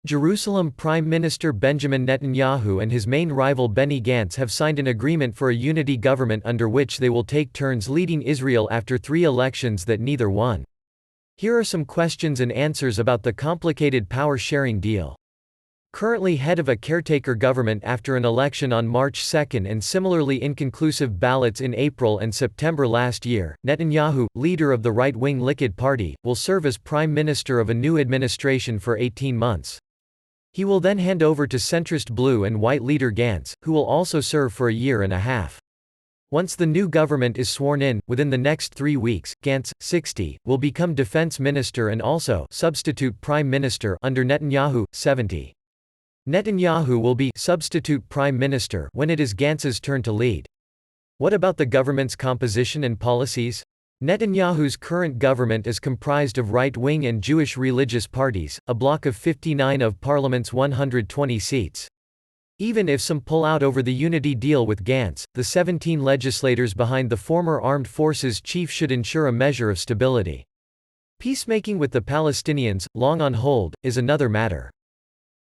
Jerusalem Prime Minister Benjamin Netanyahu and his main rival Benny Gantz have signed an agreement for a unity government under which they will take turns leading Israel after 3 elections that neither won. Here are some questions and answers about the complicated power-sharing deal. Currently head of a caretaker government after an election on March 2 and similarly inconclusive ballots in April and September last year, Netanyahu, leader of the right-wing Likud party, will serve as prime minister of a new administration for 18 months. He will then hand over to centrist blue and white leader Gantz, who will also serve for a year and a half. Once the new government is sworn in, within the next 3 weeks, Gantz, 60, will become defense minister and also substitute prime minister under Netanyahu, 70. Netanyahu will be substitute prime minister when it is Gantz's turn to lead. What about the government's composition and policies? Netanyahu's current government is comprised of right-wing and Jewish religious parties, a bloc of 59 of parliament's 120 seats. Even if some pull out over the unity deal with Gantz, the 17 legislators behind the former armed forces chief should ensure a measure of stability. Peacemaking with the Palestinians, long on hold, is another matter.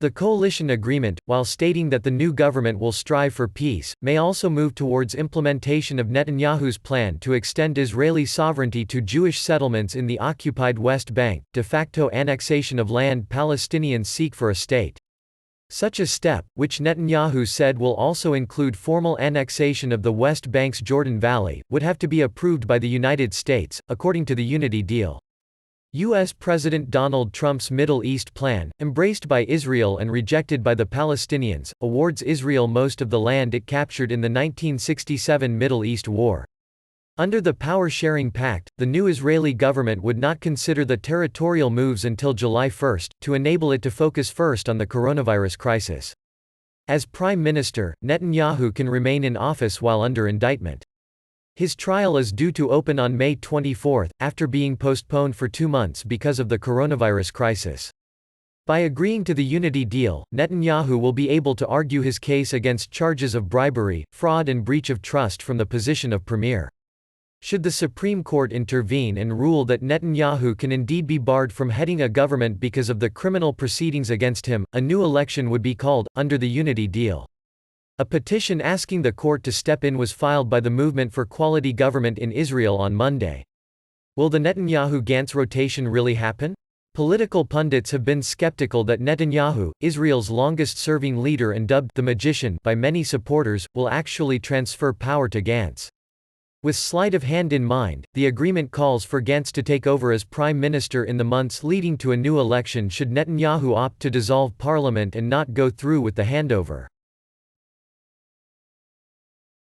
The coalition agreement, while stating that the new government will strive for peace, may also move towards implementation of Netanyahu's plan to extend Israeli sovereignty to Jewish settlements in the occupied West Bank, de facto annexation of land Palestinians seek for a state. Such a step, which Netanyahu said will also include formal annexation of the West Bank's Jordan Valley, would have to be approved by the United States, according to the unity deal. U.S. President Donald Trump's Middle East plan, embraced by Israel and rejected by the Palestinians, awards Israel most of the land it captured in the 1967 Middle East War. Under the Power-Sharing Pact, the new Israeli government would not consider the territorial moves until July 1, to enable it to focus first on the coronavirus crisis. As Prime Minister, Netanyahu can remain in office while under indictment. His trial is due to open on May 24, after being postponed for 2 months because of the coronavirus crisis. By agreeing to the unity deal, Netanyahu will be able to argue his case against charges of bribery, fraud and breach of trust from the position of premier. Should the Supreme Court intervene and rule that Netanyahu can indeed be barred from heading a government because of the criminal proceedings against him, a new election would be called, under the unity deal. A petition asking the court to step in was filed by the Movement for Quality Government in Israel on Monday. Will the Netanyahu-Gantz rotation really happen? Political pundits have been skeptical that Netanyahu, Israel's longest-serving leader and dubbed the magician by many supporters, will actually transfer power to Gantz. With sleight of hand in mind, the agreement calls for Gantz to take over as prime minister in the months leading to a new election should Netanyahu opt to dissolve parliament and not go through with the handover.